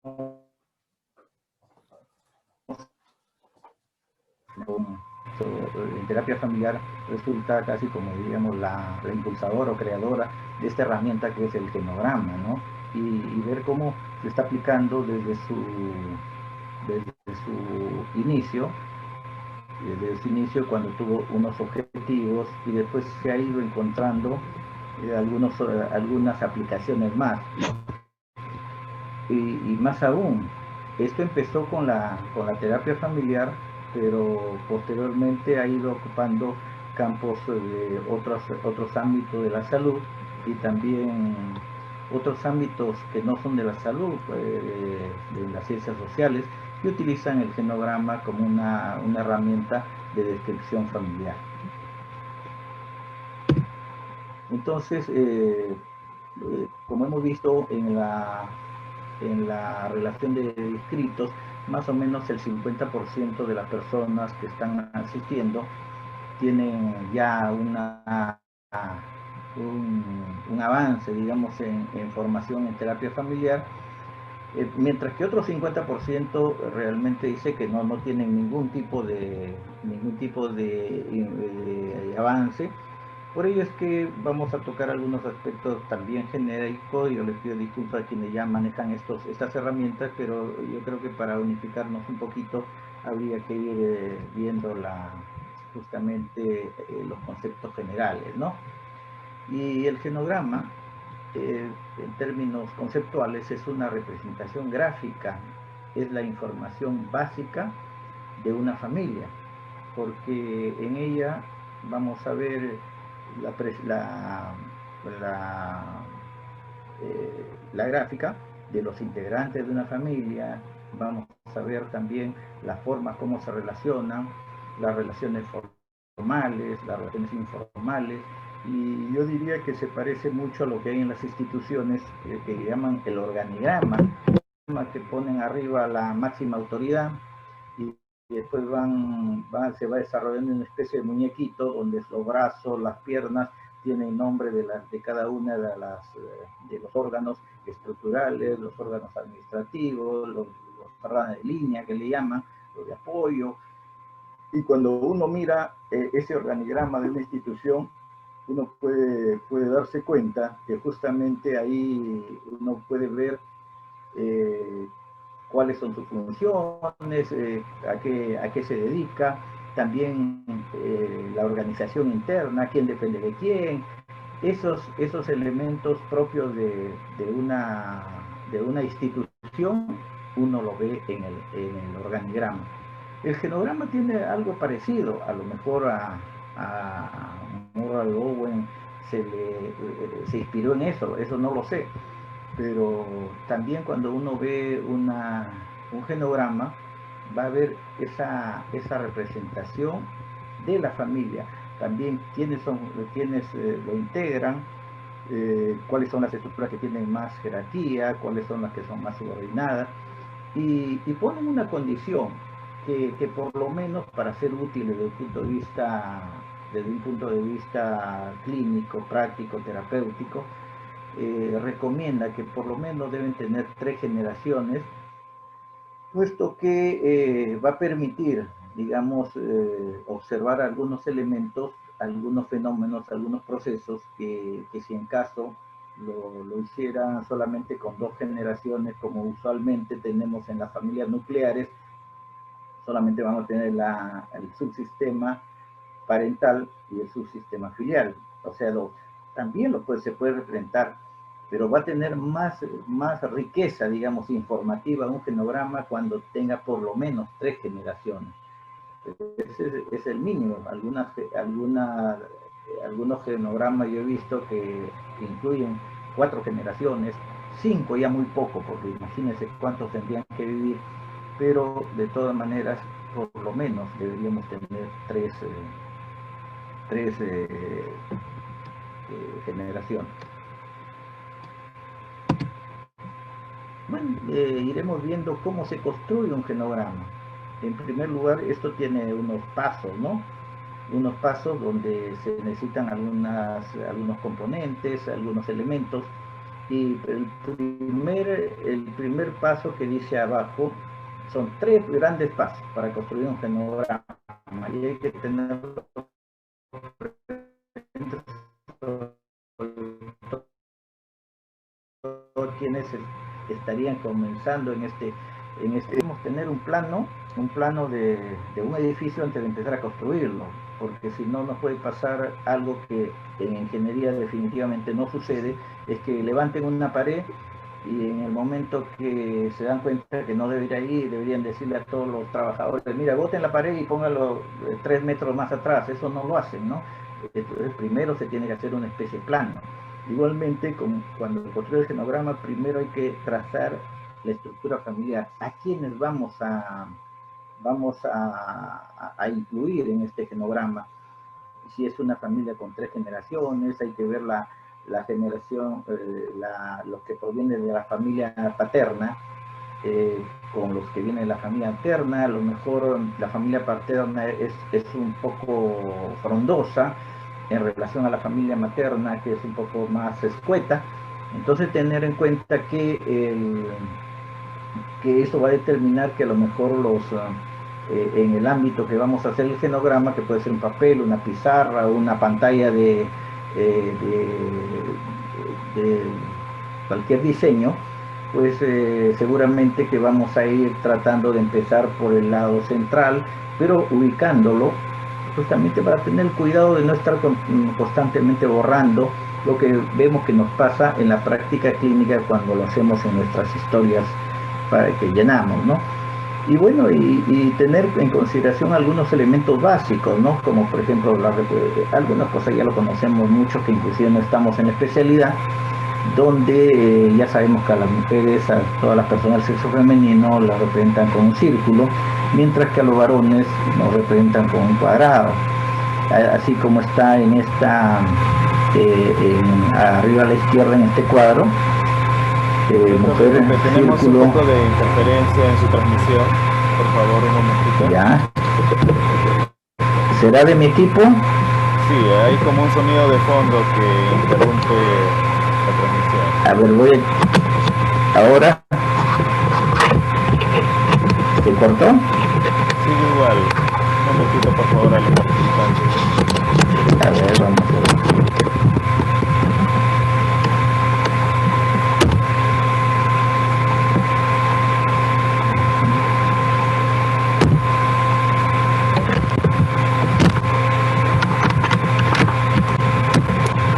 En terapia familiar resulta casi como diríamos la impulsadora o creadora de esta herramienta que es el genograma, ¿no? Y ver cómo se está aplicando desde su inicio cuando tuvo unos objetivos y después se ha ido encontrando algunas aplicaciones más. Y más aún, esto empezó con la terapia familiar, pero posteriormente ha ido ocupando campos de otros ámbitos de la salud y también otros ámbitos que no son de la salud, de las ciencias sociales, que utilizan el genograma como una herramienta de descripción familiar. Entonces, como hemos visto en la relación de inscritos, más o menos el 50% de las personas que están asistiendo tienen ya un avance, digamos, en formación en terapia familiar, mientras que otro 50% realmente dice que no tienen ningún tipo de avance. Por ello es que vamos a tocar algunos aspectos también genéricos. Yo les pido disculpas a quienes ya manejan estas herramientas, pero yo creo que para unificarnos un poquito habría que ir viendo justamente los conceptos generales, ¿no? Y el genograma, en términos conceptuales, es una representación gráfica, es la información básica de una familia, porque en ella vamos a ver la gráfica de los integrantes de una familia, vamos a ver también las formas como se relacionan, las relaciones formales, las relaciones informales, y yo diría que se parece mucho a lo que hay en las instituciones que llaman el organigrama, que ponen arriba la máxima autoridad y después se va desarrollando una especie de muñequito donde los brazos, las piernas tienen nombre de cada una de los órganos estructurales, los órganos administrativos, los órganos de línea que le llaman, los de apoyo. Y cuando uno mira ese organigrama de una institución, uno puede darse cuenta que justamente ahí uno puede ver cuáles son sus funciones, a qué se dedica, también la organización interna, quién depende de quién, esos elementos propios de una institución, uno lo ve en el organigrama. El genograma tiene algo parecido, a lo mejor a Murray Owen se inspiró en eso no lo sé, pero también cuando uno ve un genograma va a ver esa representación de la familia, también quiénes lo integran, cuáles son las estructuras que tienen más jerarquía, cuáles son las que son más subordinadas, y ponen una condición que por lo menos para ser útil desde un punto de vista clínico, práctico, terapéutico, recomienda que por lo menos deben tener 3 generaciones, puesto que va a permitir, digamos, observar algunos elementos, algunos fenómenos, algunos procesos que si en caso lo hicieran solamente con 2 generaciones, como usualmente tenemos en las familias nucleares, solamente vamos a tener el subsistema parental y el subsistema filial. O sea, también se puede representar, pero va a tener más riqueza, digamos, informativa un genograma cuando tenga por lo menos 3 generaciones. Ese es el mínimo. Algunos genogramas yo he visto que incluyen 4 generaciones, 5 ya muy poco, porque imagínense cuántos tendrían que vivir, pero de todas maneras, por lo menos deberíamos tener 3 generaciones. Bueno, iremos viendo cómo se construye un genograma. En primer lugar, esto tiene unos pasos, ¿no? Unos pasos donde se necesitan algunos componentes, algunos elementos. Y el primer paso que dice abajo son 3 grandes pasos para construir un genograma. Y hay que tener quienes estarían comenzando en este debemos tener un plano de un edificio antes de empezar a construirlo, porque si no nos puede pasar algo que en ingeniería definitivamente no sucede, es que levanten una pared y en el momento que se dan cuenta que no debería ir, deberían decirle a todos los trabajadores, mira, boten la pared y póngalo 3 metros más atrás. Eso no lo hacen, ¿no? Entonces primero se tiene que hacer una especie de plano. Igualmente, cuando construye el genograma, primero hay que trazar la estructura familiar. ¿A quiénes vamos a incluir en este genograma? Si es una familia con 3 generaciones, hay que ver la generación, los que provienen de la familia paterna, con los que vienen de la familia materna. A lo mejor la familia paterna es un poco frondosa en relación a la familia materna, que es un poco más escueta. Entonces tener en cuenta que eso va a determinar que a lo mejor en el ámbito que vamos a hacer el genograma, que puede ser un papel, una pizarra, una pantalla de cualquier diseño, pues seguramente que vamos a ir tratando de empezar por el lado central, pero ubicándolo justamente para tener el cuidado de no estar constantemente borrando lo que vemos que nos pasa en la práctica clínica cuando lo hacemos en nuestras historias que llenamos, ¿no? Y bueno, y tener en consideración algunos elementos básicos, ¿no? Como por ejemplo, algunas cosas ya lo conocemos mucho, que inclusive no estamos en especialidad, donde ya sabemos que a las mujeres, a todas las personas del sexo femenino, las representan con un círculo, mientras que a los varones nos representan con un cuadrado. Así como está en esta, arriba a la izquierda en este cuadro, mujer, tenemos círculo. Un poco de interferencia en su transmisión, por favor, un momentito. Ya. ¿Será de mi equipo? Sí, hay como un sonido de fondo que interrumpe la transmisión. A ver, voy a... Ahora. ¿Se cortó? Sigue igual. Un momentito, por favor, a los participantes. A ver, vamos a ver.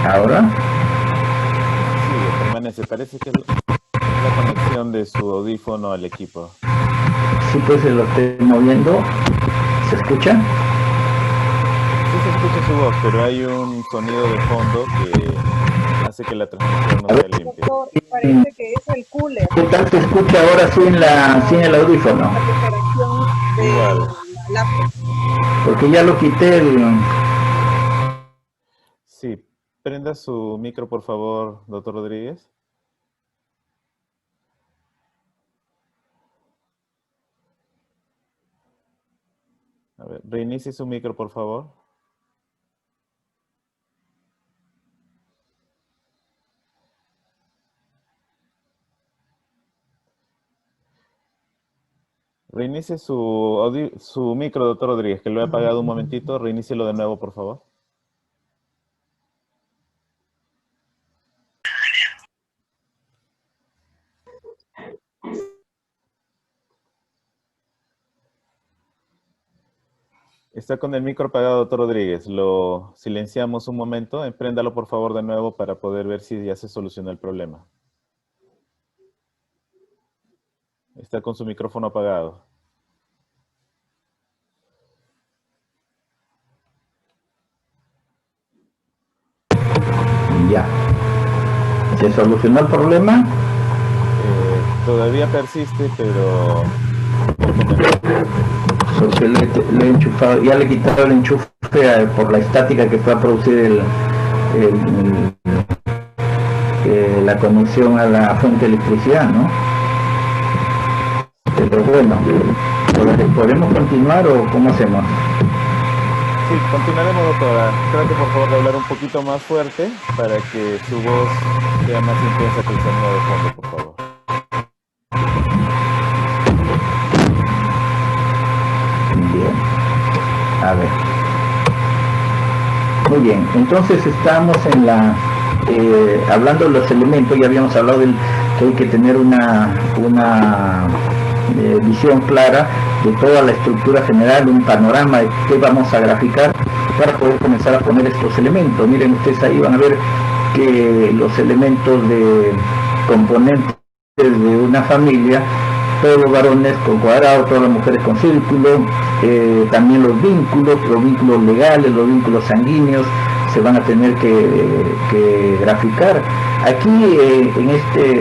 ¿Ahora? Sí, permanece. Parece que es la conexión de su audífono al equipo. Sí, pues se lo estoy moviendo. ¿Se escucha? Sí se escucha su voz, pero hay un sonido de fondo que hace que la transmisión no sea limpia. Parece que es el cooler. ¿Qué tal se escucha ahora sin el audífono? Igual. Porque ya lo quité Sí, prenda su micro, por favor, doctor Rodríguez. A ver, reinicie su micro, por favor. Reinicie su micro, doctor Rodríguez, que lo he apagado un momentito. Reinícielo de nuevo, por favor. Está con el micro apagado, doctor Rodríguez. Lo silenciamos un momento. Empréndalo, por favor, de nuevo para poder ver si ya se solucionó el problema. Está con su micrófono apagado. Ya. ¿Se solucionó el problema? Todavía persiste, pero... Porque le he enchufado, ya le he quitado el enchufe por la estática que fue a producir la conexión a la fuente de electricidad, ¿no? Pero bueno, ¿podemos continuar o cómo hacemos? Sí, continuaremos, doctora. Trate por favor de hablar un poquito más fuerte para que su voz sea más intensa que el sonido de fondo, por favor. Bien. A ver. Muy bien. Entonces estamos en la hablando de los elementos. Ya habíamos hablado del que hay que tener una visión clara de toda la estructura general, un panorama de qué vamos a graficar para poder comenzar a poner estos elementos. Miren ustedes ahí, van a ver que los elementos de componentes de una familia, todos los varones con cuadrado, todas las mujeres con círculo, también los vínculos legales, los vínculos sanguíneos se van a tener que graficar. Aquí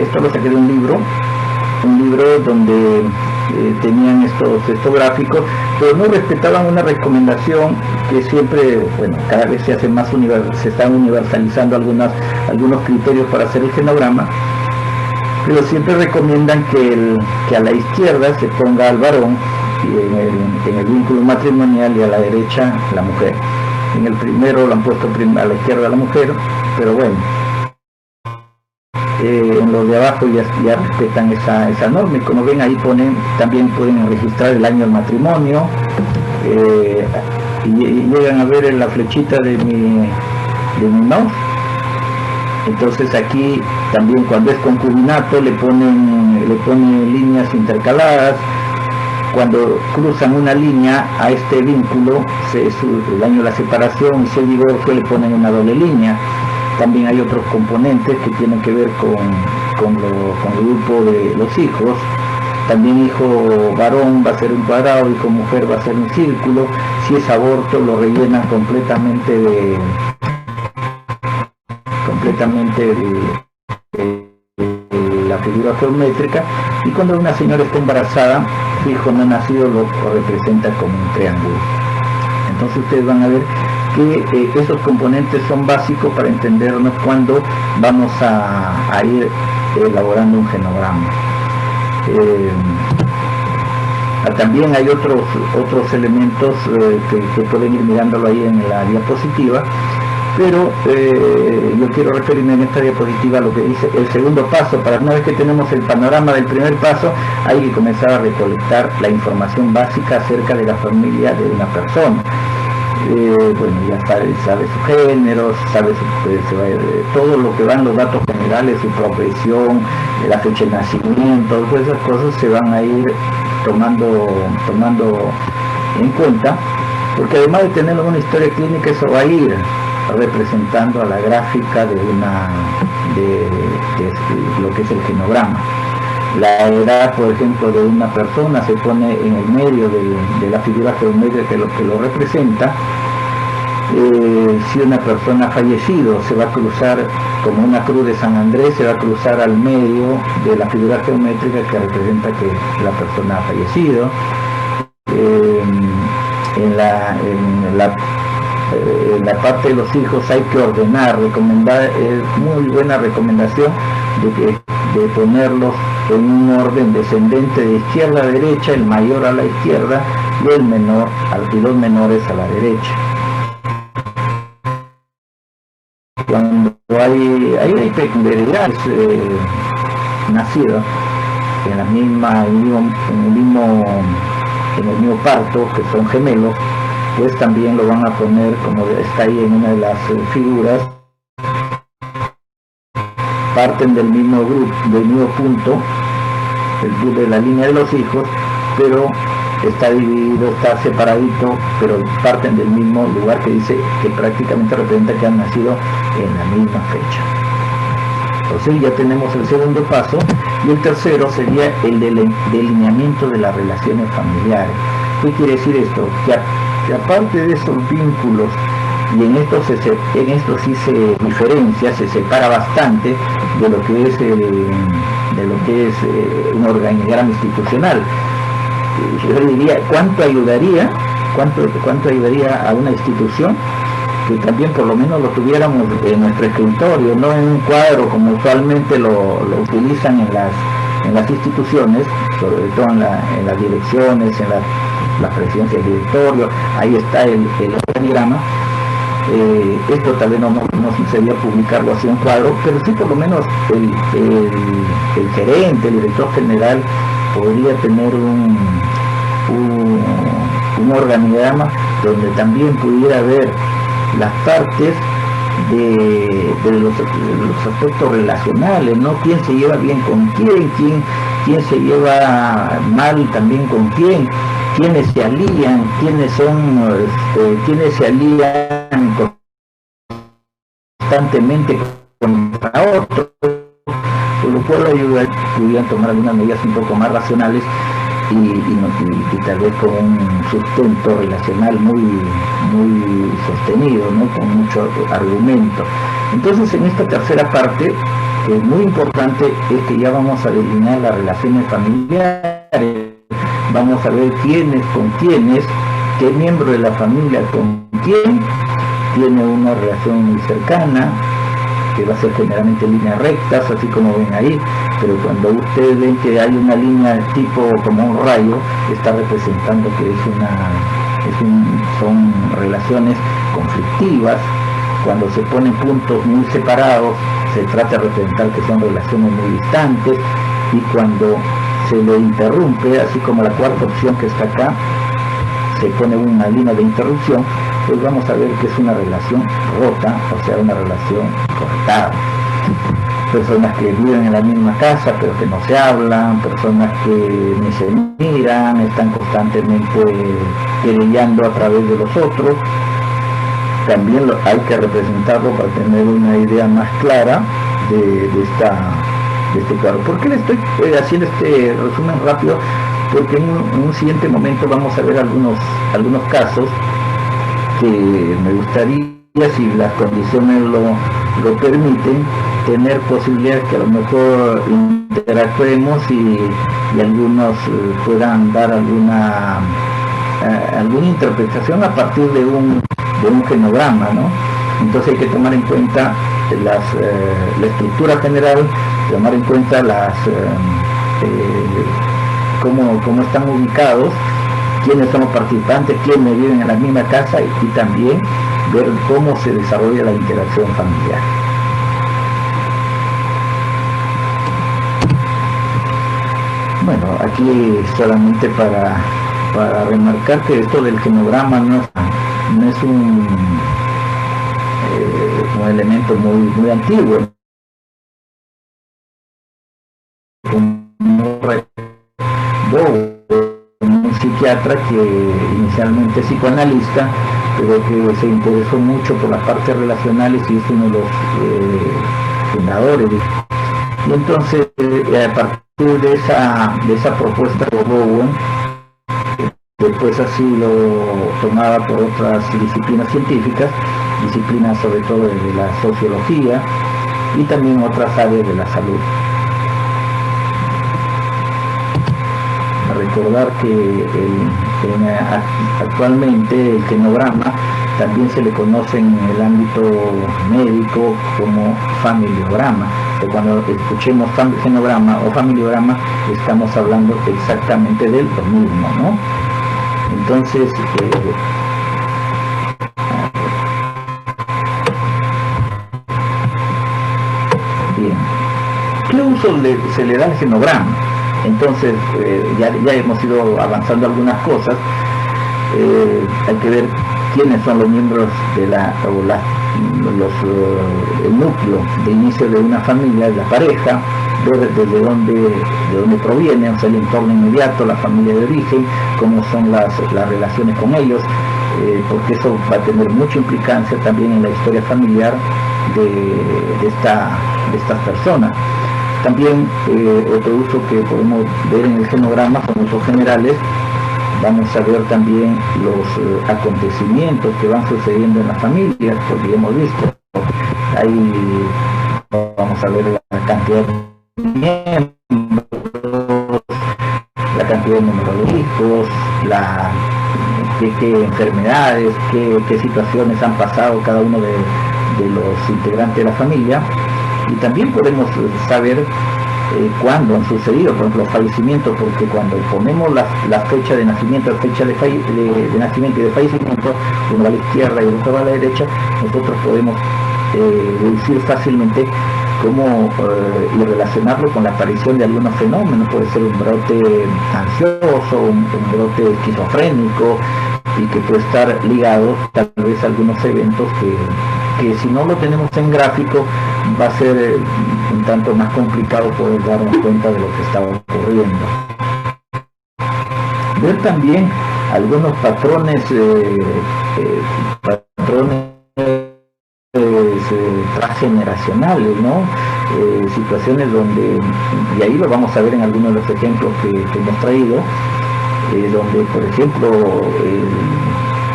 esto lo saqué de un libro donde tenían estos gráficos, pero no respetaban una recomendación que siempre, bueno, cada vez se hace más se están universalizando algunos criterios para hacer el genograma, pero siempre recomiendan que a la izquierda se ponga al varón y en el vínculo matrimonial, y a la derecha la mujer. En el primero lo han puesto a la izquierda la mujer, pero bueno, en los de abajo ya respetan esa norma, y como ven ahí también pueden registrar el año del matrimonio, y llegan a ver en la flechita de mi mouse. Entonces aquí también, cuando es concubinato, le ponen líneas intercaladas. Cuando cruzan una línea a este vínculo, el año de la separación, y si el divorcio, le ponen una doble línea. También hay otros componentes que tienen que ver con el grupo de los hijos. También hijo varón va a ser un cuadrado, hijo mujer va a ser un círculo. Si es aborto, lo rellenan completamente de la figura geométrica. Y cuando una señora está embarazada, su hijo no nacido lo representa como un triángulo. Entonces ustedes van a ver que esos componentes son básicos para entendernos cuando vamos a ir elaborando un genograma. También hay otros elementos que pueden ir mirándolo ahí en la diapositiva, pero yo quiero referirme en esta diapositiva a lo que dice el segundo paso. Para una vez que tenemos el panorama del primer paso, hay que comenzar a recolectar la información básica acerca de la familia de una persona. Bueno, ya sabe su género, todo lo que van los datos generales, su profesión, la fecha de nacimiento, todas esas cosas se van a ir tomando en cuenta, porque además de tener una historia clínica, eso va a ir representando a la gráfica de lo que es el genograma. La edad, por ejemplo, de una persona se pone en el medio de la figura geométrica que lo representa. Si una persona ha fallecido, se va a cruzar como una cruz de San Andrés, se va a cruzar al medio de la figura geométrica que representa que la persona ha fallecido. En la parte de los hijos hay que ordenar, recomendar, es muy buena recomendación de ponerlos en un orden descendente de izquierda a derecha, el mayor a la izquierda y el menor y los menores a la derecha. Cuando hay peculiaridades nacidas en el mismo parto, que son gemelos, pues también lo van a poner, como está ahí en una de las figuras, parten del mismo grupo, del mismo punto, de la línea de los hijos, pero está dividido, está separadito, pero parten del mismo lugar, que dice que prácticamente representa que han nacido en la misma fecha. Entonces ya tenemos el segundo paso, y el tercero sería el delineamiento de las relaciones familiares. ¿Qué quiere decir esto? Que aparte de esos vínculos, y en esto sí se diferencia, se separa bastante de lo que es un organigrama institucional. Yo diría, ¿cuánto ayudaría a una institución que también por lo menos lo tuviéramos en nuestro escritorio, no en un cuadro como usualmente lo utilizan en las instituciones, sobre todo en las direcciones, en las presidencias del directorio? Ahí está el organigrama. Esto tal vez no sería publicarlo así en cuadro, pero sí por lo menos el gerente, el director general podría tener un organigrama donde también pudiera ver las partes de los aspectos relacionales, ¿no? Quién se lleva bien con quién se lleva mal también con quiénes se alían, quiénes se alían constantemente contra otros, por lo cual pudieran tomar algunas medidas un poco más racionales y tal vez con un sustento relacional muy sostenido, ¿no? Con mucho argumento. Entonces, en esta tercera parte, que es muy importante, es que ya vamos a delinear las relaciones familiares, vamos a ver quiénes con quiénes, qué miembro de la familia con quién tiene una relación muy cercana, que va a ser generalmente líneas rectas, así como ven ahí, pero cuando ustedes ven que hay una línea tipo como un rayo, está representando que son relaciones conflictivas. Cuando se ponen puntos muy separados, se trata de representar que son relaciones muy distantes, y cuando se le interrumpe, así como la cuarta opción que está acá, se pone una línea de interrupción, pues vamos a ver que es una relación rota, o sea, una relación cortada. Personas que viven en la misma casa pero que no se hablan, personas que ni se miran, están constantemente querellando a través de los otros. También hay que representarlo para tener una idea más clara de este cuadro. ¿Por qué le estoy haciendo este resumen rápido? Porque en un siguiente momento vamos a ver algunos casos que me gustaría, si las condiciones lo permiten, tener posibilidades que a lo mejor interactuemos y algunos puedan dar alguna interpretación a partir de un genograma, ¿no? Entonces hay que tomar en cuenta la estructura general, tomar en cuenta cómo están ubicados, quiénes son los participantes, quiénes viven en la misma casa, y también ver cómo se desarrolla la interacción familiar. Bueno, aquí solamente para remarcar que esto del genograma no es un elemento muy antiguo. Un psiquiatra que inicialmente es psicoanalista, pero que se interesó mucho por las partes relacionales y es uno de los fundadores. Y entonces, a partir de esa propuesta de Bowen, después así lo tomaba por otras disciplinas científicas, disciplinas sobre todo de la sociología y también otras áreas de la salud. Recordar que actualmente el genograma también se le conoce en el ámbito médico como familiograma. Cuando escuchemos genograma o familiograma, estamos hablando exactamente de lo mismo, ¿no? Entonces, bien, ¿qué uso se le da al genograma? Entonces, ya hemos ido avanzando algunas cosas. Hay que ver quiénes son los miembros de el núcleo de inicio de una familia, de la pareja, ver desde dónde proviene, o sea, el entorno inmediato, la familia de origen, cómo son las relaciones con ellos, porque eso va a tener mucha implicancia también en la historia familiar de estas personas. También otro uso que podemos ver en el genograma son usos generales. Vamos a ver también los acontecimientos que van sucediendo en las familias, porque hemos visto, vamos a ver la cantidad de miembros, la cantidad de número de hijos, qué enfermedades, qué situaciones han pasado cada uno de los integrantes de la familia. Y también podemos saber cuándo han sucedido, por ejemplo, los fallecimientos, porque cuando ponemos la fecha de nacimiento, fecha de nacimiento y de fallecimiento, uno va a la izquierda y el otro va a la derecha, nosotros podemos deducir fácilmente cómo y relacionarlo con la aparición de algunos fenómenos. Puede ser un brote ansioso, un brote esquizofrénico, y que puede estar ligado tal vez a algunos eventos que si no lo tenemos en gráfico va a ser un tanto más complicado poder darnos cuenta de lo que está ocurriendo. Ver también algunos patrones transgeneracionales, ¿no? Situaciones donde, y ahí lo vamos a ver en algunos de los ejemplos que hemos traído, donde por ejemplo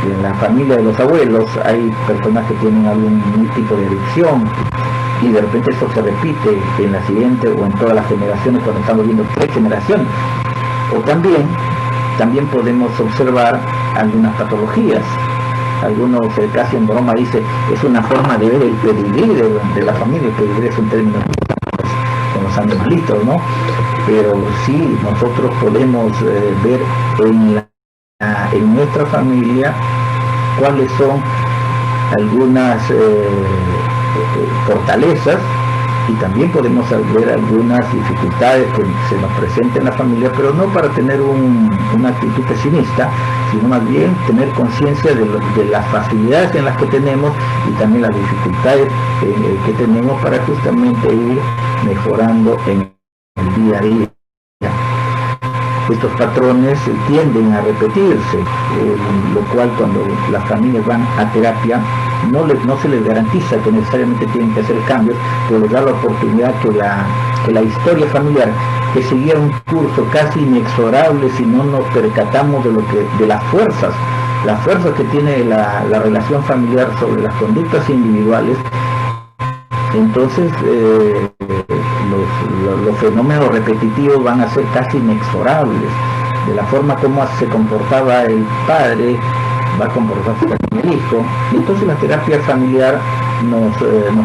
en la familia de los abuelos hay personas que tienen algún tipo de adicción y de repente eso se repite en la siguiente o en todas las generaciones cuando estamos viendo 3 generaciones. O también podemos observar algunas patologías. Algunos casi en broma dice es una forma de ver el pedigrí de la familia. El pedigrí es un término con los animalitos, ¿no? Pero sí, nosotros podemos ver en nuestra familia cuáles son algunas fortalezas, y también podemos ver algunas dificultades que se nos presentan en la familia, pero no para tener una actitud pesimista, sino más bien tener conciencia de las facilidades en las que tenemos y también las dificultades que tenemos para justamente ir mejorando en el día a día. Estos patrones tienden a repetirse, lo cual cuando las familias van a terapia no se les garantiza que necesariamente tienen que hacer cambios, pero les da la oportunidad que la historia familiar, que seguía un curso casi inexorable si no nos percatamos de las fuerzas que tiene la relación familiar sobre las conductas individuales. Entonces los fenómenos repetitivos van a ser casi inexorables. De la forma como se comportaba el padre, va a comportarse también el hijo. Y entonces la terapia familiar nos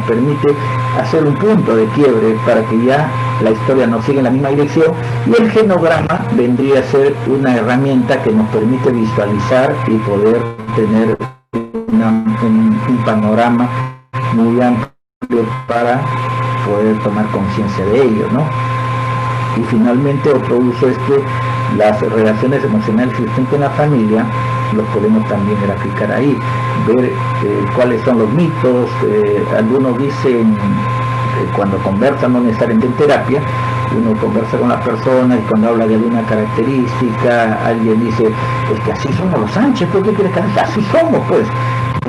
permite hacer un punto de quiebre para que ya la historia no siga en la misma dirección, y el genograma vendría a ser una herramienta que nos permite visualizar y poder tener un panorama muy amplio para poder tomar conciencia de ello, ¿no? Y finalmente otro uso es que las relaciones emocionales existentes en la familia los podemos también graficar ahí, ver cuáles son los mitos. Algunos dicen cuando conversan, no necesariamente en terapia, uno conversa con la persona y cuando habla de alguna característica, alguien dice, es que así somos los Sánchez, ¿por qué quieres que así somos? Pues,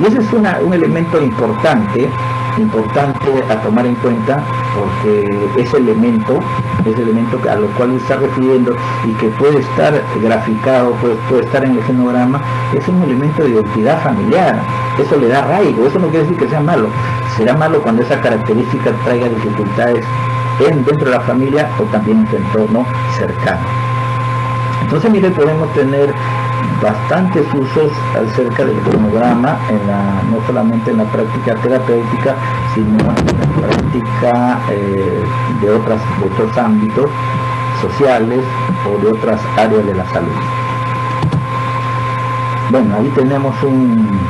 y ese es un elemento importante a tomar en cuenta, porque ese elemento a lo cual está refiriendo y que puede estar graficado, puede estar en el genograma, es un elemento de identidad familiar. Eso le da arraigo. Eso no quiere decir que sea malo. Será malo cuando esa característica traiga dificultades dentro de la familia o también en su entorno cercano. Entonces, mire, podemos tener bastantes usos acerca del cronograma, no solamente en la práctica terapéutica, sino en la práctica de otros ámbitos sociales o de otras áreas de la salud. Bueno, ahí tenemos un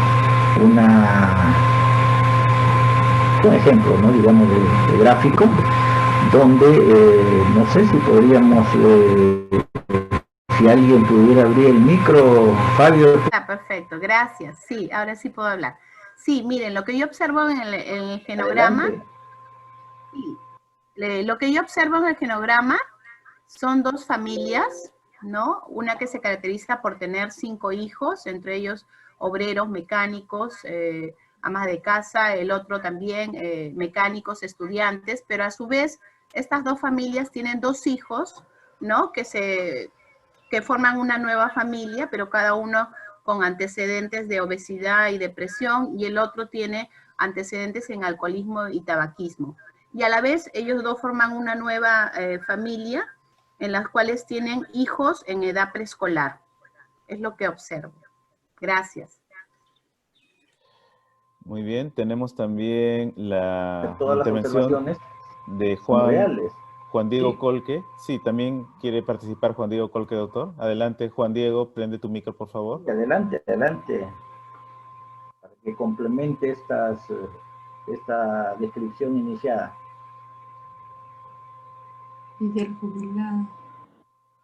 ejemplo, ¿no? Digamos, de gráfico, donde no sé si podríamos... si alguien pudiera abrir el micro, Fabio. Perfecto, gracias. Sí, ahora sí puedo hablar. Sí, miren, lo que yo observo en el genograma, lo que yo observo en el genograma son 2 familias, ¿no? Una que se caracteriza por tener 5 hijos, entre ellos obreros, mecánicos, amas de casa, el otro también mecánicos, estudiantes, pero a su vez estas 2 familias tienen 2 hijos, ¿no? Que forman una nueva familia, pero cada uno con antecedentes de obesidad y depresión, y el otro tiene antecedentes en alcoholismo y tabaquismo. Y a la vez ellos 2 forman una nueva familia, en las cuales tienen hijos en edad preescolar. Es lo que observo. Gracias. Muy bien, tenemos también la todas intervención las de Juan Juan Diego Sí. Colque. Sí, también quiere participar Juan Diego Colque, doctor. Adelante, Juan Diego, prende tu micro, por favor. Adelante, adelante, para que complemente esta descripción iniciada. Fidel jubilado.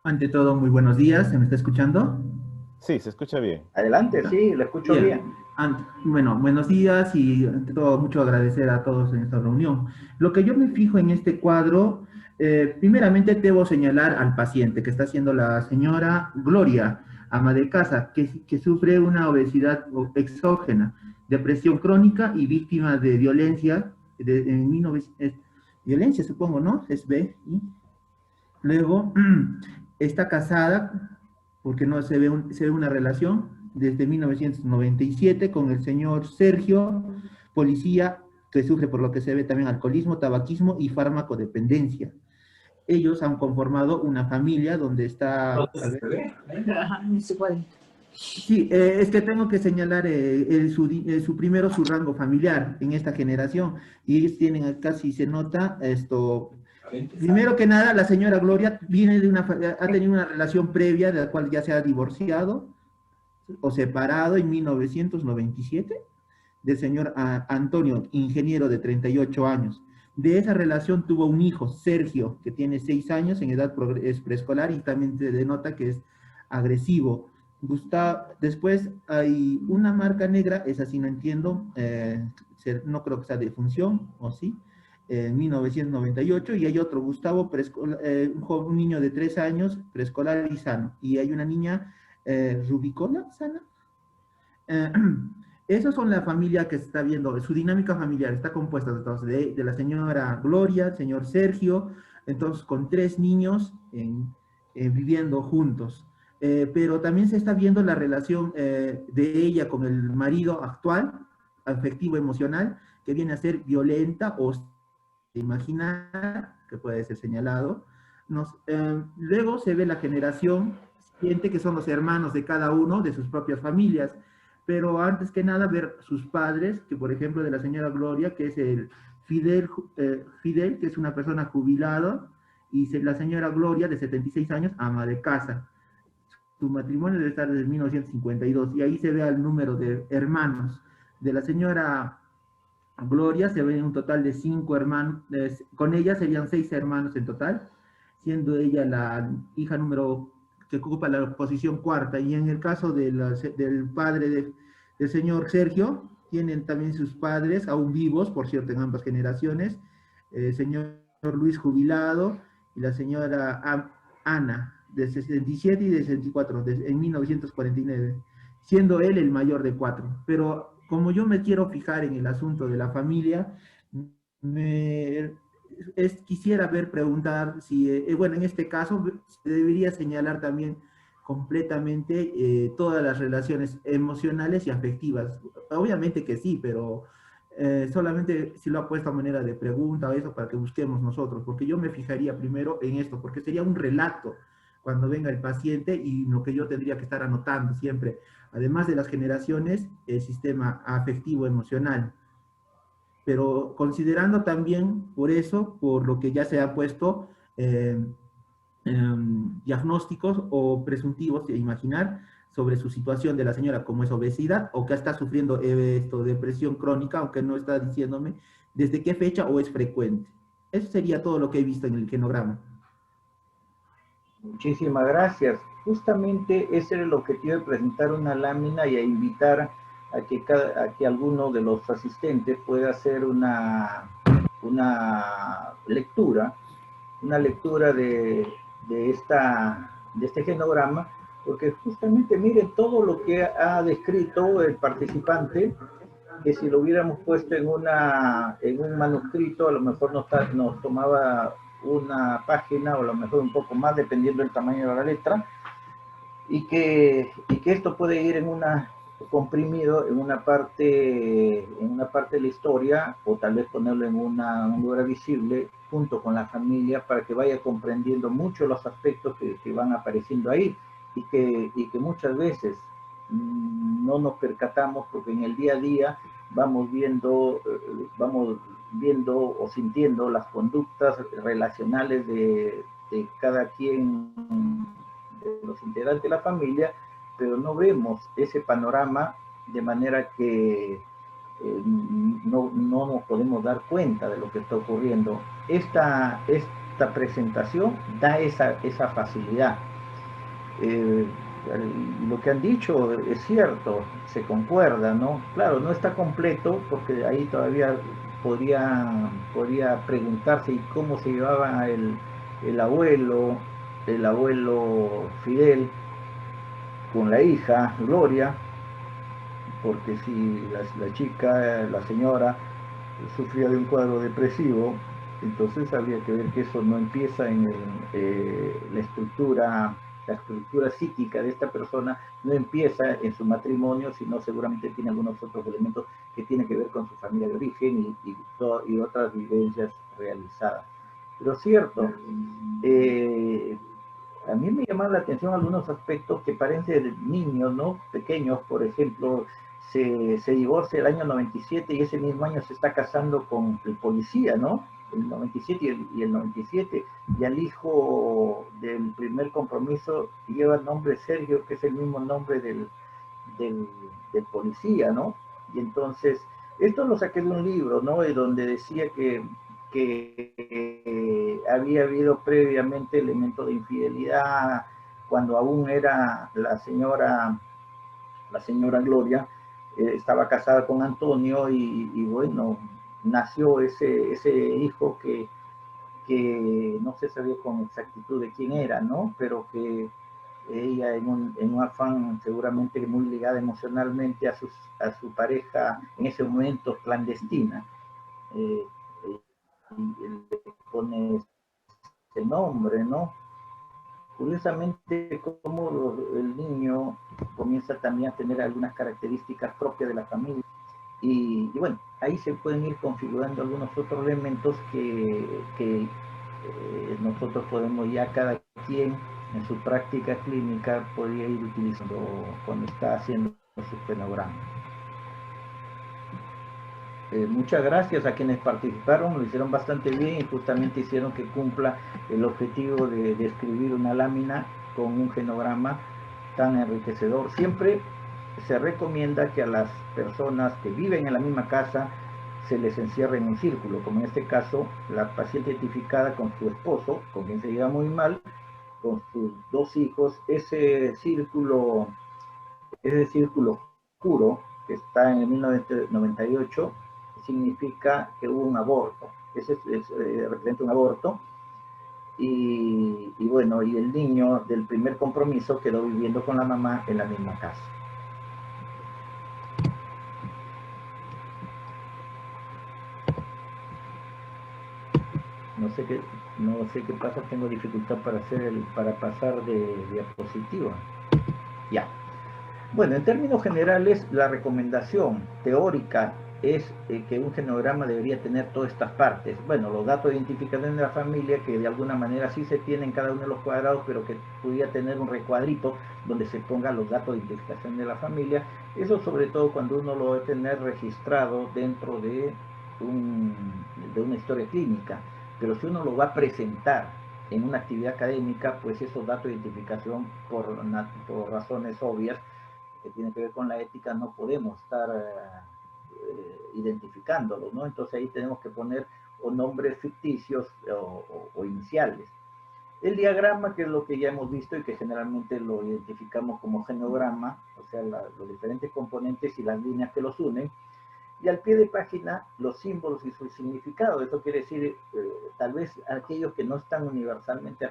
Ante todo, muy buenos días. ¿Se me está escuchando? Sí, se escucha bien. Adelante, sí, lo escucho bien. Bueno, buenos días y ante todo mucho agradecer a todos en esta reunión. Lo que yo me fijo en este cuadro, primeramente debo señalar al paciente que está siendo la señora Gloria, ama de casa, que sufre una obesidad exógena, depresión crónica y víctima de violencia, violencia supongo, ¿no? Es B. Luego, está casada, porque no se ve una relación, desde 1997 con el señor Sergio, policía que sufre por lo que se ve también alcoholismo, tabaquismo y farmacodependencia. Ellos han conformado una familia donde está... Sí, es que tengo que señalar su rango familiar en esta generación, y ellos tienen casi, se nota esto. Primero que nada, la señora Gloria ha tenido una relación previa de la cual ya se ha divorciado o separado en 1997 del señor Antonio, ingeniero de 38 años. De esa relación tuvo un hijo, Sergio, que tiene 6 años, en edad preescolar, y también se denota que es agresivo. Después hay una marca negra, esa sí no entiendo, no creo que sea de función, o sí, en 1998, y hay otro, Gustavo, un niño de 3 años, preescolar y sano, y hay una niña, Rubicola, sana. Esas son la familia que se está viendo, su dinámica familiar está compuesta entonces, de la señora Gloria, el señor Sergio, entonces con 3 niños viviendo juntos. Pero también se está viendo la relación de ella con el marido actual, afectivo, emocional, que viene a ser violenta o imaginar, que puede ser señalado. Luego se ve la generación siguiente, que son los hermanos de cada uno, de sus propias familias, pero antes que nada ver sus padres, que por ejemplo de la señora Gloria, que es el Fidel, que es una persona jubilada, y la señora Gloria, de 76 años, ama de casa. Su matrimonio debe estar desde 1952, y ahí se ve el número de hermanos. De la señora Gloria se ve un total de 5 hermanos, con ella serían 6 hermanos en total, siendo ella la hija número que ocupa la posición cuarta, y en el caso del padre del señor Sergio, tienen también sus padres aún vivos, por cierto, en ambas generaciones, el señor Luis jubilado, y la señora Ana, de 67 y de 64, en 1949, siendo él el mayor de 4, pero como yo me quiero fijar en el asunto de la familia, quisiera preguntar si, bueno, en este caso se debería señalar también completamente todas las relaciones emocionales y afectivas. Obviamente que sí, pero solamente si lo ha puesto a manera de pregunta o eso para que busquemos nosotros, porque yo me fijaría primero en esto, porque sería un relato cuando venga el paciente y lo que yo tendría que estar anotando siempre, además de las generaciones, el sistema afectivo emocional. Pero considerando también por eso, por lo que ya se ha puesto, diagnósticos o presuntivos de imaginar sobre su situación de la señora, como es obesidad o que está sufriendo depresión crónica, aunque no está diciéndome desde qué fecha o es frecuente. Eso sería todo lo que he visto en el genograma. Muchísimas gracias. Justamente ese era el objetivo de presentar una lámina y a invitar a que alguno de los asistentes pueda hacer una lectura de este genograma, porque justamente miren todo lo que ha descrito el participante, que si lo hubiéramos puesto en un manuscrito, a lo mejor nos tomaba una página o a lo mejor un poco más, dependiendo del tamaño de la letra, y que esto puede ir comprimido en una parte de la historia, o tal vez ponerlo en un lugar visible junto con la familia, para que vaya comprendiendo mucho los aspectos que van apareciendo ahí, y que muchas veces no nos percatamos, porque en el día a día vamos viendo, vamos viendo o sintiendo las conductas relacionales de cada quien de los integrantes de la familia, pero no vemos ese panorama de manera que no nos podemos dar cuenta de lo que está ocurriendo. Esta presentación da esa facilidad. Lo que han dicho es cierto, se concuerda, ¿no? Claro, no está completo porque ahí todavía podría preguntarse ¿y cómo se llevaba el abuelo Fidel con la hija Gloria, porque si la chica, la señora, sufría de un cuadro depresivo, entonces habría que ver que eso no empieza en la estructura psíquica de esta persona, no empieza en su matrimonio, sino seguramente tiene algunos otros elementos que tienen que ver con su familia de origen y otras vivencias realizadas. Pero es cierto, a mí me llaman la atención algunos aspectos que parecen niños, ¿no? Pequeños, por ejemplo, se divorcia el año 97 y ese mismo año se está casando con el policía, ¿no? El 97 y el 97, y al hijo del primer compromiso lleva el nombre Sergio, que es el mismo nombre del policía, ¿no? Y entonces, esto lo saqué de un libro, ¿no? De donde decía que había habido previamente elementos de infidelidad cuando aún era la señora Gloria, estaba casada con Antonio y bueno, nació ese hijo que no se sabía con exactitud de quién era, ¿no? Pero que ella en un afán seguramente muy ligada emocionalmente a su pareja en ese momento clandestina, y le pone ese nombre, ¿no? Curiosamente, como el niño comienza también a tener algunas características propias de la familia. Y bueno, ahí se pueden ir configurando algunos otros elementos que nosotros podemos ya cada quien en su práctica clínica podría ir utilizando cuando está haciendo su fenograma. Muchas gracias a quienes participaron, lo hicieron bastante bien y justamente hicieron que cumpla el objetivo de escribir una lámina con un genograma tan enriquecedor. Siempre se recomienda que a las personas que viven en la misma casa se les encierre en un círculo, como en este caso la paciente identificada con su esposo, con quien se lleva muy mal, con sus dos hijos, ese círculo oscuro que está en el 1998 significa que hubo un aborto. Ese representa un aborto. Y bueno, y el niño del primer compromiso quedó viviendo con la mamá en la misma casa. No sé qué pasa, tengo dificultad para pasar de diapositiva. Ya. Bueno, en términos generales, la recomendación teórica es que un genograma debería tener todas estas partes. Bueno, los datos de identificación de la familia, que de alguna manera sí se tienen en cada uno de los cuadrados, pero que pudiera tener un recuadrito donde se pongan los datos de identificación de la familia. Eso sobre todo cuando uno lo debe tener registrado dentro de una historia clínica. Pero si uno lo va a presentar en una actividad académica, pues esos datos de identificación, por razones obvias, que tiene que ver con la ética, no podemos estar identificándolos, ¿no? Entonces ahí tenemos que poner o nombres ficticios o iniciales. El diagrama, que es lo que ya hemos visto y que generalmente lo identificamos como genograma, o sea, los diferentes componentes y las líneas que los unen, y al pie de página los símbolos y su significado. Eso quiere decir, tal vez aquellos que no están universalmente,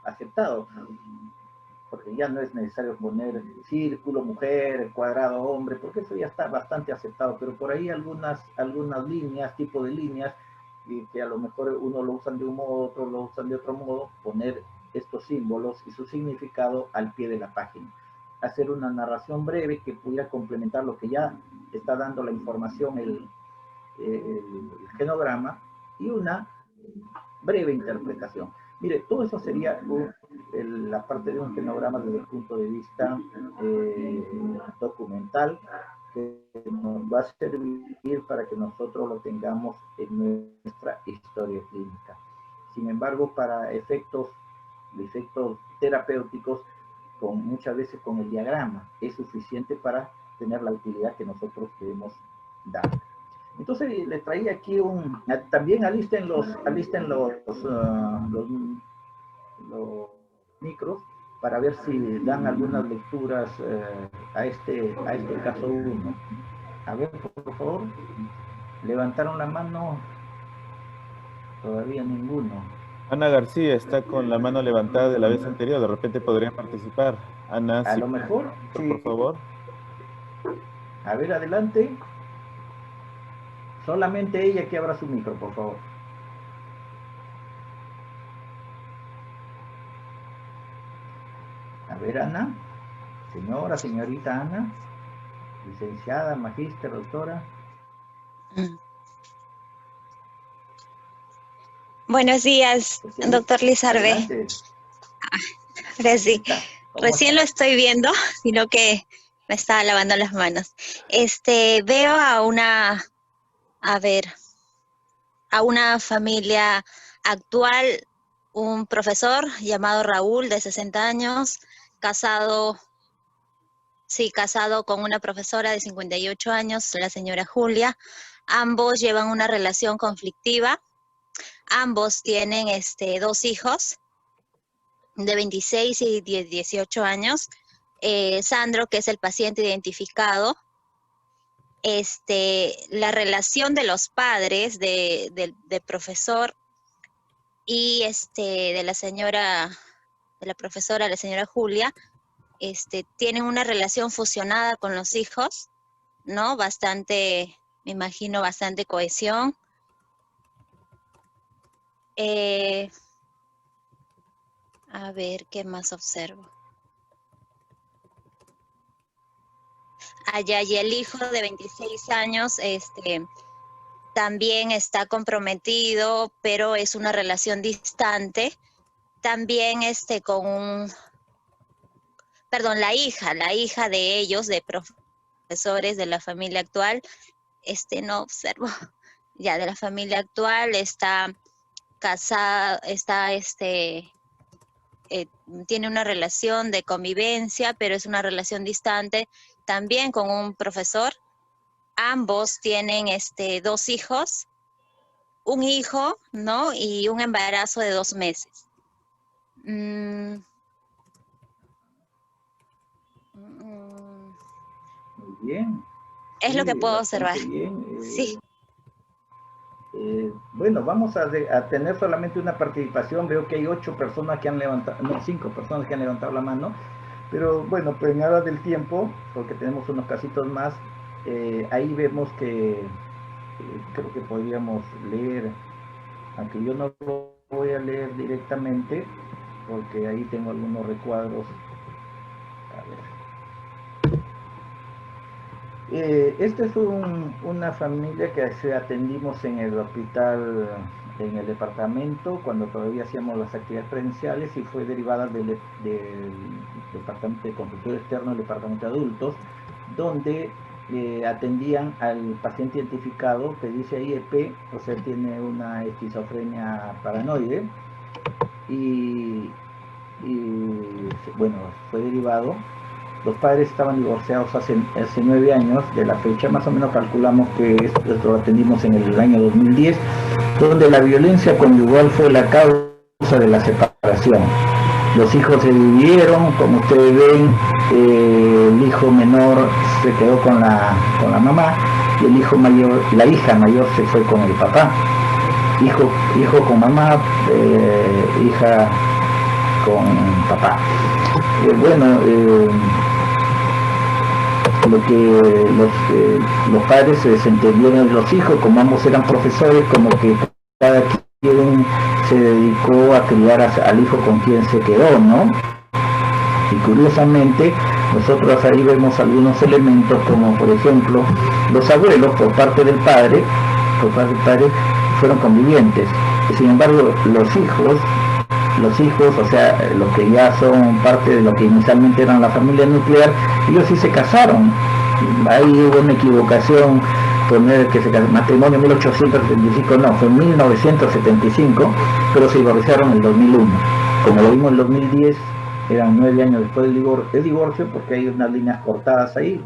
aceptados, porque ya no es necesario poner círculo, mujer, cuadrado, hombre, porque eso ya está bastante aceptado, pero por ahí algunas líneas, tipo de líneas, que a lo mejor uno lo usan de un modo, otro lo usan de otro modo, poner estos símbolos y su significado al pie de la página. Hacer una narración breve que pudiera complementar lo que ya está dando la información el genograma, y una breve interpretación. Mire, todo eso sería la parte de un genograma desde el punto de vista documental, que nos va a servir para que nosotros lo tengamos en nuestra historia clínica. Sin embargo, para efectos terapéuticos, muchas veces con el diagrama es suficiente para tener la utilidad que nosotros queremos dar. Entonces les traía aquí también alisten los micros para ver si dan algunas lecturas a este caso 1. A ver, por favor, levantaron la mano, todavía ninguno. Ana García está con la mano levantada de la vez anterior, de repente podría participar. Ana, a lo mejor, sí. Por favor. A ver, adelante. Solamente ella que abra su micro, por favor. A ver, Ana. Señorita Ana. Licenciada, magíster, doctora. Buenos días, doctor Lizarbe. Sí. Recién lo estoy viendo, sino que me estaba lavando las manos. Veo a una familia actual, un profesor llamado Raúl, de 60 años, casado con una profesora de 58 años, la señora Julia. Ambos llevan una relación conflictiva. Ambos tienen 2 hijos de 26 y 18 años. Sandro, que es el paciente identificado, la relación de los padres del profesor y de la profesora, la señora Julia, tienen una relación fusionada con los hijos, ¿no? Bastante, me imagino, bastante cohesión. A ver, ¿qué más observo? Allá, y el hijo de 26 años, también está comprometido, pero es una relación distante. También la hija de ellos, de profesores de la familia actual, no observo, ya de la familia actual, está casada, tiene una relación de convivencia, pero es una relación distante, también con un profesor. Ambos tienen 2 hijos, un hijo, ¿no? Y un embarazo de 2 meses. Muy bien. Es lo que puedo observar. Bien. Sí. Bueno, vamos a tener solamente una participación. Veo que hay 8 personas que han levantado, no, 5 personas que han levantado la mano. Pero bueno, pues en hora del tiempo, porque tenemos unos casitos más, ahí vemos que creo que podríamos leer, aunque yo no lo voy a leer directamente, porque ahí tengo algunos recuadros. A ver. Esta es una familia que atendimos en el hospital, en el departamento, cuando todavía hacíamos las actividades presenciales, y fue derivada del departamento de consultorio externo, el departamento de adultos, donde atendían al paciente identificado que dice ahí EP, o sea, tiene una esquizofrenia paranoide, y bueno, fue derivado. Los padres estaban divorciados hace 9 años de la fecha, más o menos calculamos que esto lo atendimos en el año 2010, donde la violencia conyugal fue la causa de la separación. Los hijos se dividieron, como ustedes ven, el hijo menor se quedó con la mamá, y el hijo mayor, la hija mayor se fue con el papá. Hijo con mamá, hija con papá. Lo que los padres se desentendieron de los hijos, como ambos eran profesores, como que cada quien se dedicó a criar al hijo con quien se quedó, ¿no? Y curiosamente, nosotros ahí vemos algunos elementos, como por ejemplo, los abuelos por parte del padre fueron convivientes, y sin embargo los hijos, o sea, los que ya son parte de lo que inicialmente eran la familia nuclear, ellos sí se casaron, ahí hubo una equivocación, poner que se matrimonio en 1875, no, fue en 1975, pero se divorciaron en el 2001. Como lo vimos en el 2010, eran 9 años después del divorcio, porque hay unas líneas cortadas ahí,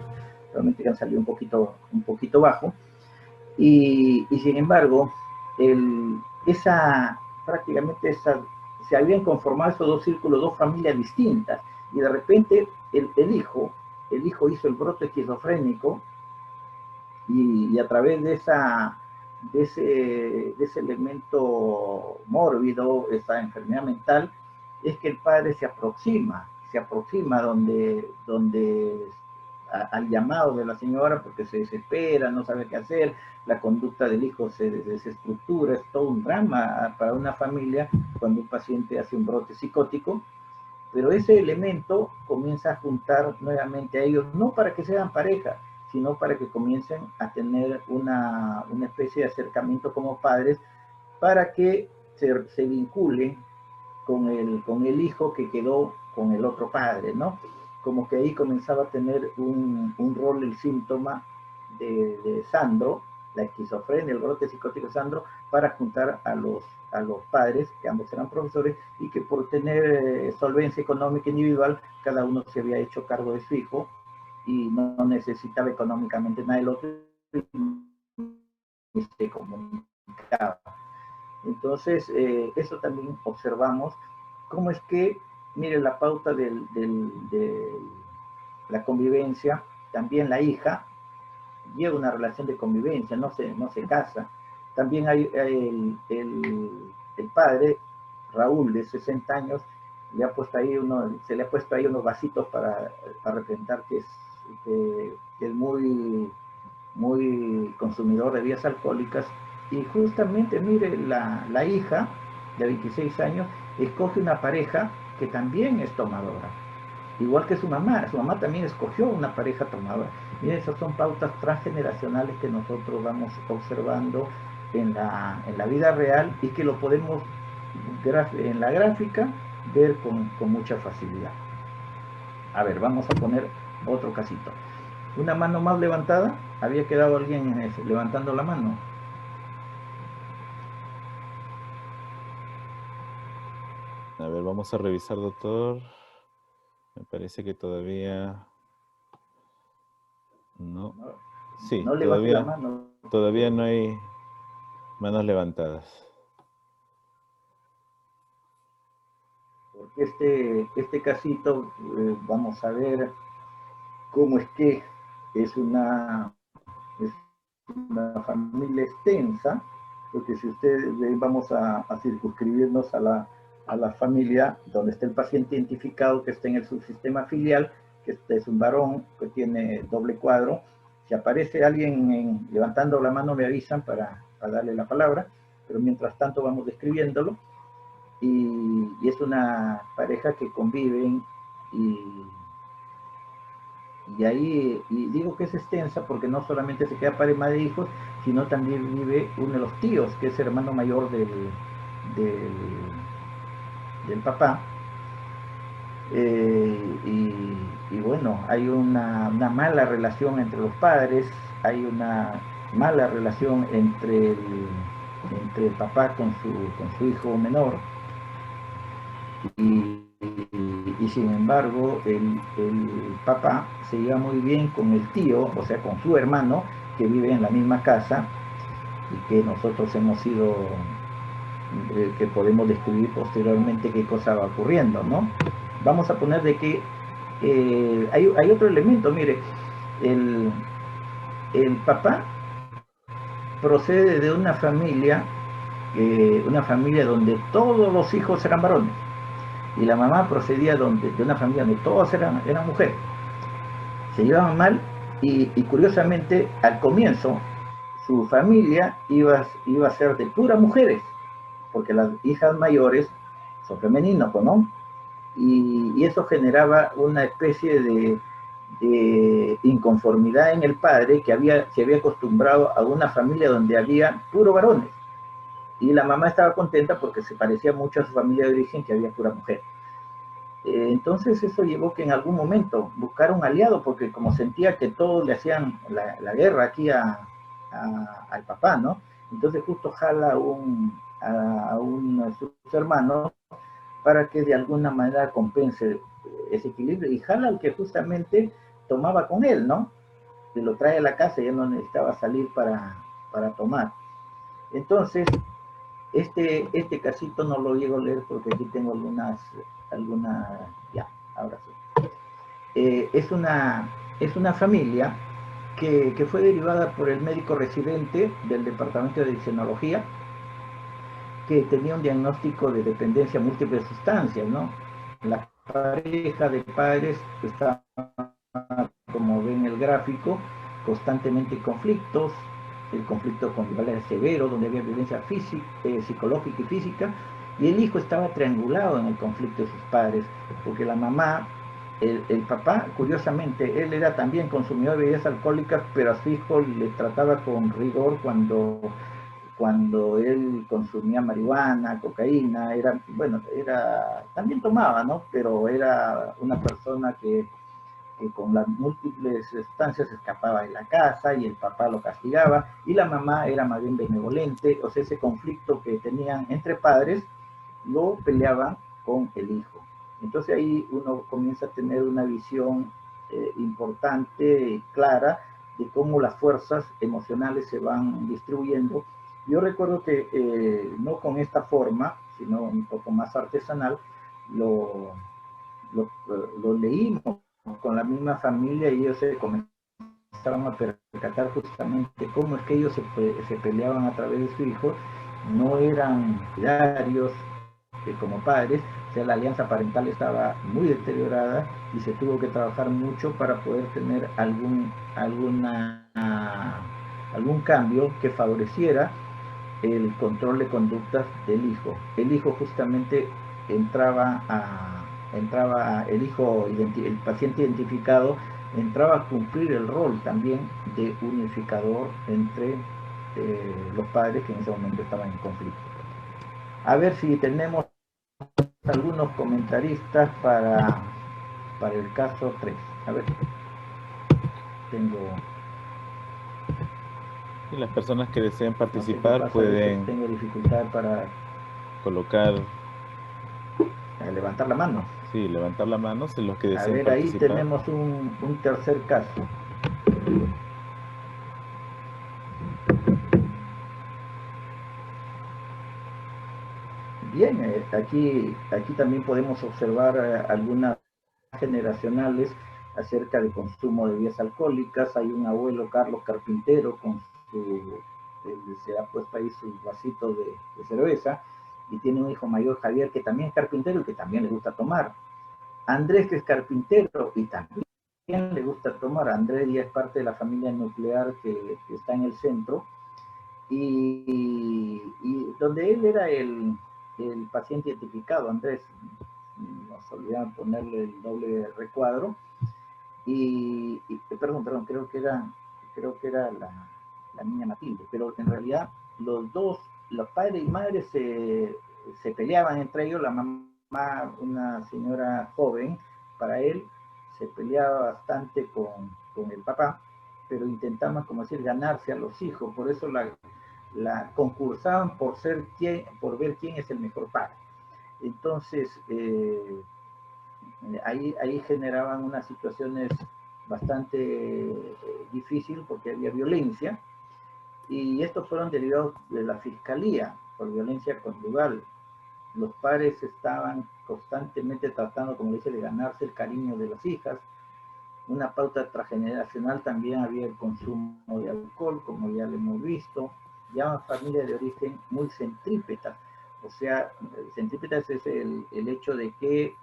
realmente que han salido un poquito bajo, y sin embargo, prácticamente se habían conformado esos dos círculos, dos familias distintas, y de repente el hijo hizo el brote esquizofrénico, y a través de ese elemento mórbido, esa enfermedad mental, es que el padre se aproxima al llamado de la señora, porque se desespera, no sabe qué hacer, la conducta del hijo se desestructura, es todo un drama para una familia cuando un paciente hace un brote psicótico, pero ese elemento comienza a juntar nuevamente a ellos, no para que sean pareja, sino para que comiencen a tener una especie de acercamiento como padres, para que se vinculen con el hijo que quedó con el otro padre, ¿no? Como que ahí comenzaba a tener un rol el síntoma de Sandro, la esquizofrenia, el brote psicótico de Sandro, para juntar a los padres, que ambos eran profesores, y que por tener solvencia económica individual, cada uno se había hecho cargo de su hijo, y no necesitaba económicamente nada del otro, y se comunicaba. Entonces, eso también observamos, cómo es que, mire, la pauta de la convivencia, también la hija lleva una relación de convivencia, no se casa. También hay el padre, Raúl, de 60 años, se le ha puesto ahí unos vasitos para representar que es muy consumidor de bebidas alcohólicas, y justamente, mire, la hija de 26 años escoge una pareja que también es tomadora, igual que su mamá también escogió una pareja tomadora. Miren, esas son pautas transgeneracionales que nosotros vamos observando en la vida real, y que lo podemos en la gráfica ver con mucha facilidad. A ver, vamos a poner otro casito. Una mano más levantada. Había quedado alguien levantando la mano. A ver, vamos a revisar, doctor. Me parece que todavía no. Sí, no levante la mano. Todavía no hay manos levantadas. Porque este casito, vamos a ver cómo es que es una familia extensa, porque si ustedes vamos a circunscribirnos a la familia donde está el paciente identificado, que está en el subsistema filial, que este es un varón que tiene doble cuadro. Si aparece alguien levantando la mano, me avisan para darle la palabra, pero mientras tanto vamos describiéndolo. Y es una pareja que conviven, y ahí, y digo que es extensa porque no solamente se queda padre, madre e hijos, sino también vive uno de los tíos, que es hermano mayor del papá. Y bueno, hay una mala relación entre los padres, hay una mala relación entre el papá con su hijo menor, y sin embargo el papá se lleva muy bien con el tío, o sea, con su hermano, que vive en la misma casa, y que nosotros hemos sido, que podemos describir posteriormente qué cosa va ocurriendo, ¿no? Vamos a poner de que hay otro elemento. Mire, el papá procede de una familia donde todos los hijos eran varones, y la mamá procedía de una familia donde todos eran mujeres. Se llevaban mal, y curiosamente al comienzo su familia iba a ser de puras mujeres, porque las hijas mayores son femeninos, ¿no? Y eso generaba una especie de inconformidad en el padre, que se había acostumbrado a una familia donde había puro varones, y la mamá estaba contenta porque se parecía mucho a su familia de origen, que había pura mujer. Entonces eso llevó que en algún momento buscara un aliado, porque como sentía que todos le hacían la guerra aquí al papá, ¿no? Entonces justo jala a sus hermanos para que de alguna manera compense ese equilibrio, y jala al que justamente tomaba con él, ¿no? Que lo trae a la casa y él no necesitaba salir para tomar. Entonces, este casito no lo llego a leer porque aquí tengo algunas, ya, ahora sí. Es una familia que fue derivada por el médico residente del departamento de diccionología, que tenía un diagnóstico de dependencia múltiple de sustancias, ¿no? La pareja de padres estaba, como ven en el gráfico, constantemente en conflictos. El conflicto conyugal era severo, donde había violencia física, psicológica y física, y el hijo estaba triangulado en el conflicto de sus padres, porque la mamá, el papá, curiosamente, él era también consumidor de bebidas alcohólicas, pero a su hijo le trataba con rigor cuando él consumía marihuana, cocaína, también tomaba, ¿no? Pero era una persona que con las múltiples sustancias escapaba de la casa y el papá lo castigaba, y la mamá era más bien benevolente. O sea, ese conflicto que tenían entre padres lo peleaban con el hijo. Entonces ahí uno comienza a tener una visión importante y clara de cómo las fuerzas emocionales se van distribuyendo. Yo recuerdo que no con esta forma, sino un poco más artesanal, lo leímos con la misma familia, y ellos se comenzaron a percatar justamente cómo es que ellos se peleaban a través de su hijo. No eran diarios como padres, o sea, la alianza parental estaba muy deteriorada y se tuvo que trabajar mucho para poder tener algún cambio que favoreciera el control de conductas del hijo. El hijo justamente el paciente identificado entraba a cumplir el rol también de unificador entre los padres que en ese momento estaban en conflicto. A ver si tenemos algunos comentaristas para el caso 3. A ver, Y las personas que deseen no sé participar pasa, pueden tengo dificultad para colocar, levantar la mano. sí, levantar la mano si los que A deseen ver, ahí participar. tenemos un tercer caso. Bien, aquí también podemos observar algunas generacionales acerca del consumo de bebidas alcohólicas. Hay un abuelo, Carlos Carpintero, se ha puesto ahí su vasito de cerveza, y tiene un hijo mayor, Javier, que también es carpintero y que también le gusta tomar. Andrés, que es carpintero y también le gusta tomar. Andrés ya es parte de la familia nuclear que está en el centro, y donde él era el paciente identificado. Andrés, nos olvidamos ponerle el doble recuadro, perdón, creo que era la niña Matilde, pero en realidad los padres y madres se peleaban entre ellos. La mamá, una señora joven, para él, se peleaba bastante con el papá, pero intentaban, como decir, ganarse a los hijos. Por eso la concursaban por ver quién es el mejor padre. Entonces, ahí generaban unas situaciones bastante difíciles, porque había violencia, y estos fueron derivados de la fiscalía por violencia conyugal. Los padres estaban constantemente tratando, como dice, de ganarse el cariño de las hijas. Una pauta transgeneracional también había el consumo de alcohol, como ya lo hemos visto. Ya una familia de origen muy centrípeta. O sea, centrípetas es el hecho de que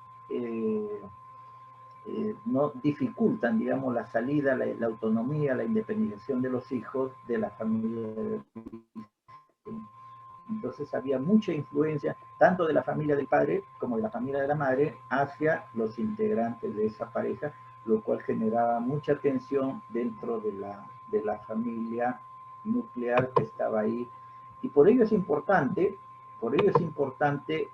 no dificultan, digamos, la salida, la autonomía, la independización de los hijos de la familia de origen. Entonces había mucha influencia tanto de la familia del padre como de la familia de la madre hacia los integrantes de esa pareja, lo cual generaba mucha tensión dentro de la familia nuclear que estaba ahí. Y por ello es importante Por ello es importante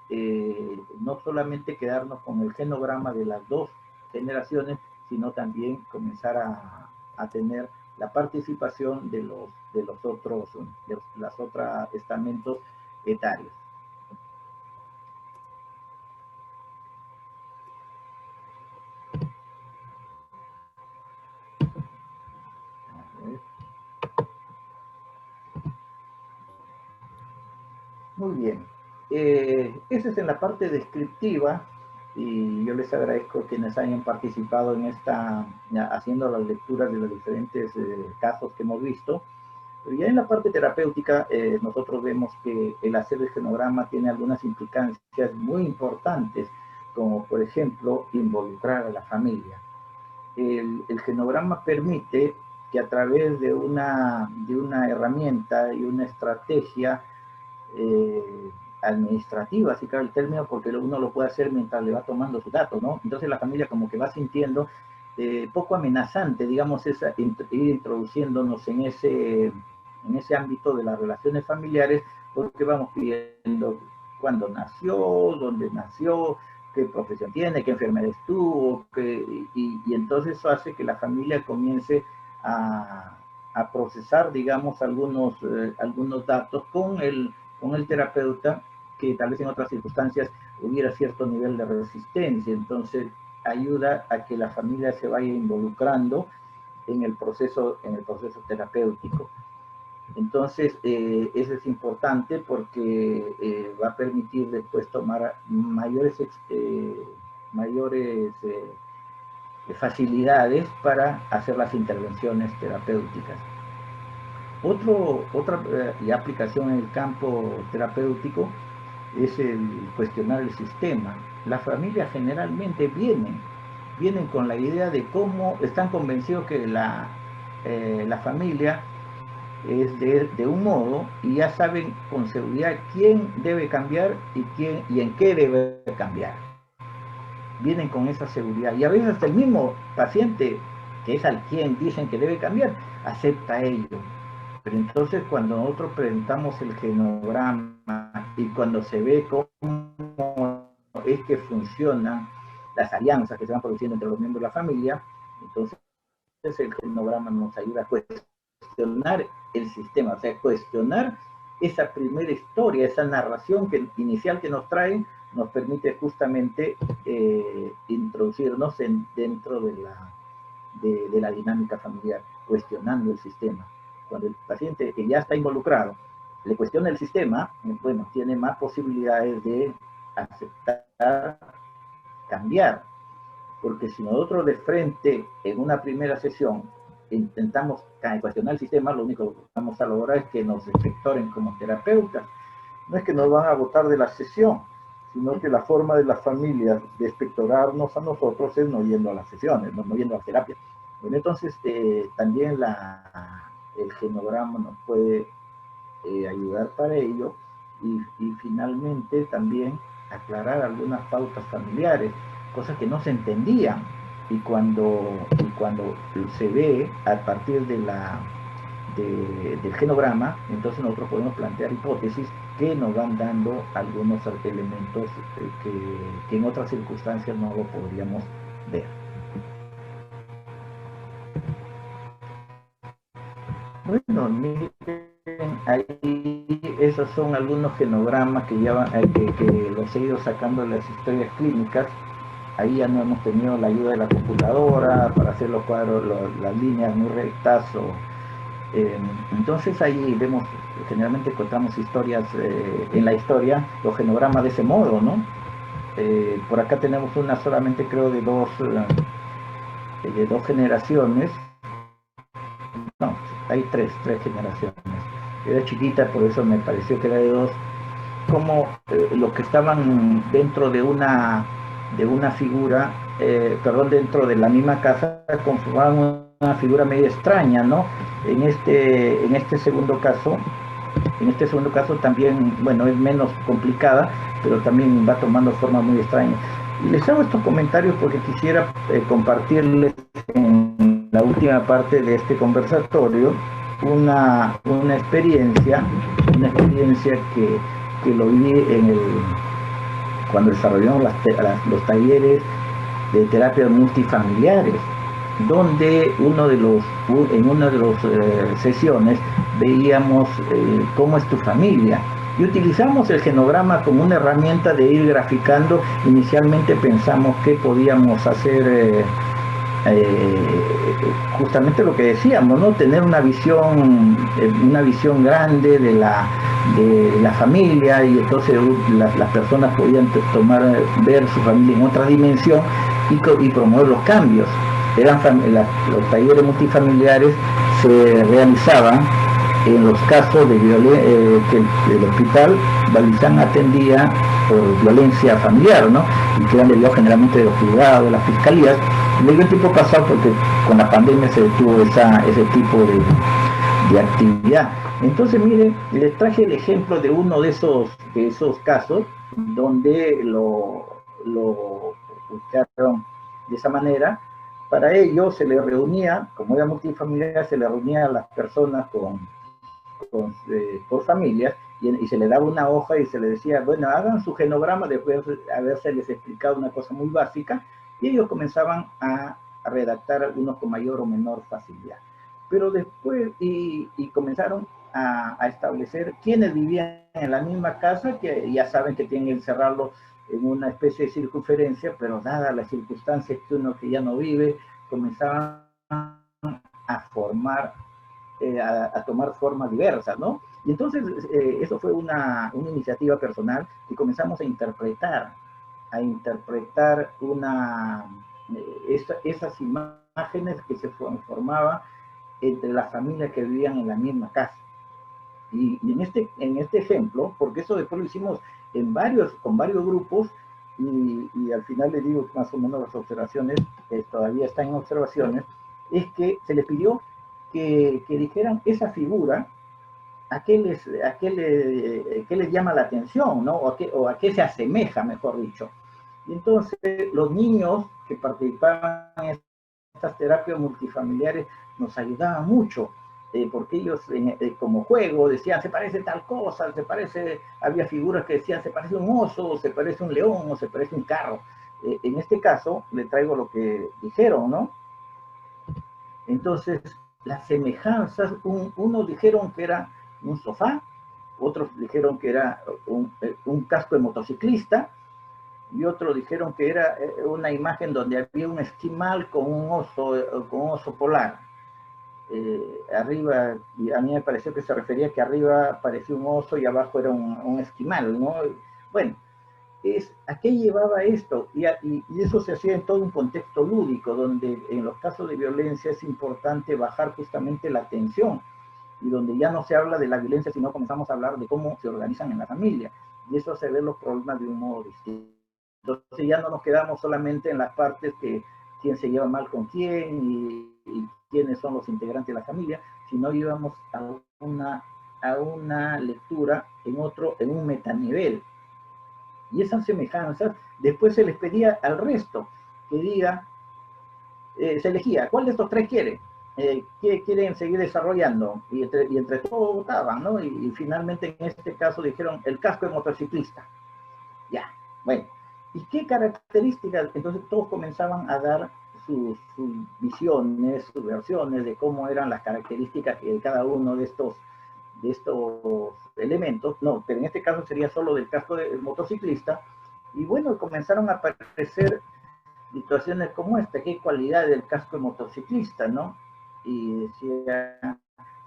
no solamente quedarnos con el genograma de las dos generaciones, sino también comenzar a tener la participación de los otros estamentos etarios. Muy bien. Esa es en la parte descriptiva, y yo les agradezco a quienes hayan participado en haciendo las lecturas de los diferentes casos que hemos visto. Pero ya en la parte terapéutica, nosotros vemos que el hacer el genograma tiene algunas implicancias muy importantes, como por ejemplo, involucrar a la familia. El genograma permite que a través de una herramienta y una estrategia administrativa, así cabe el término, porque uno lo puede hacer mientras le va tomando su dato, ¿no? Entonces la familia como que va sintiendo poco amenazante, digamos, ir introduciéndonos en ese ámbito de las relaciones familiares, porque vamos pidiendo cuándo nació, dónde nació, qué profesión tiene, qué enfermedad estuvo, y entonces eso hace que la familia comience a procesar, digamos, algunos datos con el terapeuta, que tal vez en otras circunstancias hubiera cierto nivel de resistencia. Entonces ayuda a que la familia se vaya involucrando en el proceso terapéutico. Entonces eso es importante porque va a permitir después tomar mayores facilidades para hacer las intervenciones terapéuticas. Otra aplicación en el campo terapéutico es el cuestionar el sistema. Las familias generalmente vienen con la idea de cómo están convencidos que la familia es de un modo, y ya saben con seguridad quién debe cambiar y en qué debe cambiar. Vienen con esa seguridad, y a veces hasta el mismo paciente, que es al quien dicen que debe cambiar, acepta ello. Pero entonces cuando nosotros presentamos el genograma y cuando se ve cómo es que funcionan las alianzas que se van produciendo entre los miembros de la familia, entonces el genograma nos ayuda a cuestionar el sistema, o sea, cuestionar esa primera historia, esa narración inicial que nos traen, nos permite justamente introducirnos dentro de la dinámica familiar, cuestionando el sistema. Cuando el paciente que ya está involucrado le cuestiona el sistema, bueno, tiene más posibilidades de aceptar, cambiar. Porque si nosotros de frente, en una primera sesión, intentamos cuestionar el sistema, lo único que vamos a lograr es que nos espectoren como terapeutas. No es que nos van a botar de la sesión, sino que la forma de las familias de espectorarnos a nosotros es no yendo a las sesiones, no yendo a la terapia. Bueno, entonces también el genograma nos puede ayudar para ello, y finalmente también aclarar algunas pautas familiares, cosas que no se entendían, y cuando se ve a partir del genograma, entonces nosotros podemos plantear hipótesis que nos van dando algunos elementos que en otras circunstancias no lo podríamos ver. Bueno, miren, ahí esos son algunos genogramas que los he ido sacando de las historias clínicas. Ahí ya no hemos tenido la ayuda de la computadora para hacer los cuadros, las líneas muy rectas. Entonces ahí vemos, generalmente encontramos historias, en la historia, los genogramas de ese modo, ¿no? Por acá tenemos una solamente, creo, de dos generaciones. No, hay tres generaciones. Era chiquita, por eso me pareció que era de dos. Como los que estaban dentro de una figura, dentro de la misma casa, conformaban una figura medio extraña, ¿no? En este segundo caso también, bueno, es menos complicada, pero también va tomando forma muy extraña. Y les hago estos comentarios porque quisiera compartirles en la última parte de este conversatorio una experiencia que lo vi cuando desarrollamos los talleres de terapia multifamiliares, donde en una de las sesiones veíamos cómo es tu familia. Y utilizamos el genograma como una herramienta de ir graficando. Inicialmente pensamos que podíamos hacer justamente lo que decíamos, ¿no? Tener una visión grande de la familia, y entonces las personas podían ver su familia en otra dimensión y promover los cambios. Los talleres multifamiliares se realizaban en los casos de que el hospital Balizán atendía por violencia familiar, ¿no? Y que eran derivados generalmente de los juzgados, de las fiscalías. Le dio el tiempo pasado porque con la pandemia se detuvo ese tipo de actividad. Entonces, miren, les traje el ejemplo de uno de esos casos donde lo buscaron de esa manera. Para ello se le reunía, como era multifamiliar, se le reunía a las personas por familias, y se le daba una hoja y se le decía, bueno, hagan su genograma después de haberse les explicado una cosa muy básica, y ellos comenzaban a redactar algunos con mayor o menor facilidad. Pero después, y comenzaron a establecer quiénes vivían en la misma casa, que ya saben que tienen que encerrarlo en una especie de circunferencia, pero dadas las circunstancias que uno que ya no vive, comenzaban a formar, a tomar formas diversas, ¿no? Y entonces eso fue una iniciativa personal, y comenzamos a interpretar esas imágenes que se formaban entre las familias que vivían en la misma casa. Y en este ejemplo, porque eso después lo hicimos con varios grupos, y al final les digo más o menos las observaciones, todavía están en observaciones, es que se les pidió que dijeran esa figura, a qué les llama la atención, ¿no? O a qué se asemeja, mejor dicho. Y entonces los niños que participaban en estas terapias multifamiliares nos ayudaban mucho, porque ellos como juego decían, se parece tal cosa, había figuras que decían, se parece un oso, se parece un león, o se parece un carro. En este caso, le traigo lo que dijeron, ¿no? Entonces, las semejanzas, unos dijeron que era un sofá, otros dijeron que era un casco de motociclista, y otros dijeron que era una imagen donde había un esquimal con un oso polar. Arriba, y a mí me pareció que se refería que arriba parecía un oso y abajo era un esquimal, ¿no? Bueno, ¿a qué llevaba esto? Y eso se hacía en todo un contexto lúdico, donde en los casos de violencia es importante bajar justamente la tensión, y donde ya no se habla de la violencia, sino comenzamos a hablar de cómo se organizan en la familia, y eso hace ver los problemas de un modo distinto. Entonces ya no nos quedamos solamente en las partes que quién se lleva mal con quién y quiénes son los integrantes de la familia, sino íbamos a una lectura en un metanivel. Y esas semejanzas después se les pedía al resto que diga, se elegía, ¿cuál de estos tres quiere? ¿Qué quieren seguir desarrollando? Y entre todos votaban, ¿no? Y finalmente en este caso dijeron el casco de motociclista. Ya, bueno. ¿Y qué características? Entonces todos comenzaban a dar sus visiones, sus versiones de cómo eran las características de cada uno de estos elementos. No, pero en este caso sería solo del casco del motociclista. Y bueno, comenzaron a aparecer situaciones como esta. ¿Qué cualidad del casco de motociclista, no? Y decía,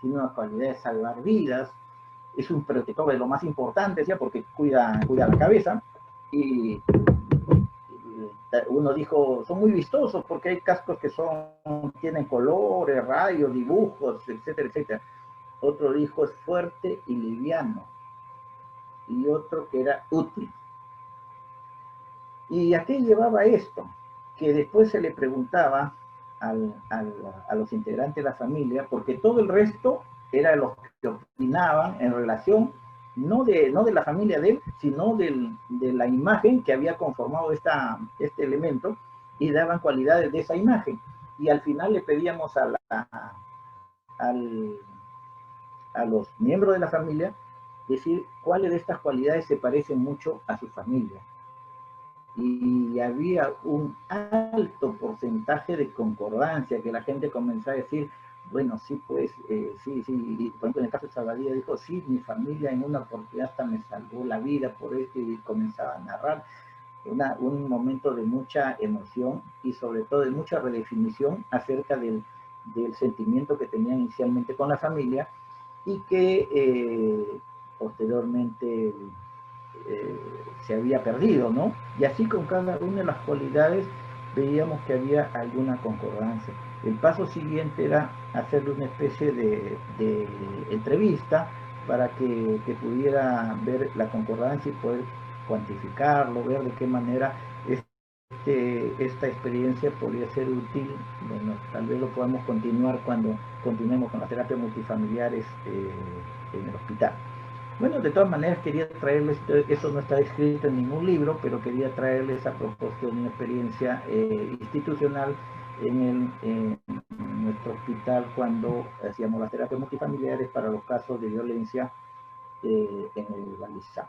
tiene una cualidad de salvar vidas, es un protector de lo más importante, decía, porque cuida la cabeza. Y uno dijo, son muy vistosos porque hay cascos que tienen colores, rayos, dibujos, etcétera, etcétera. Otro dijo, es fuerte y liviano. Y otro que era útil. ¿Y a qué llevaba esto? Que después se le preguntaba a los integrantes de la familia, porque todo el resto era los que opinaban en relación no de la familia de él, sino de la imagen que había conformado este elemento, y daban cualidades de esa imagen. Y al final le pedíamos a los miembros de la familia decir cuáles de estas cualidades se parecen mucho a su familia. Y había un alto porcentaje de concordancia, que la gente comenzó a decir, bueno, sí, pues, sí, y, por ejemplo, en el caso de Salvador dijo, sí, mi familia en una oportunidad hasta me salvó la vida por esto, y comenzaba a narrar un momento de mucha emoción y sobre todo de mucha redefinición acerca del sentimiento que tenía inicialmente con la familia y que posteriormente se había perdido, ¿no? Y así con cada una de las cualidades veíamos que había alguna concordancia. El paso siguiente era hacerle una especie de entrevista para que pudiera ver la concordancia y poder cuantificarlo, ver de qué manera esta experiencia podría ser útil. Bueno, tal vez lo podamos continuar cuando continuemos con las terapias multifamiliares en el hospital. Bueno, de todas maneras quería traerles, eso no está escrito en ningún libro, pero quería traerles a propósito de una experiencia institucional en nuestro hospital cuando hacíamos las terapias multifamiliares para los casos de violencia en el Balizá.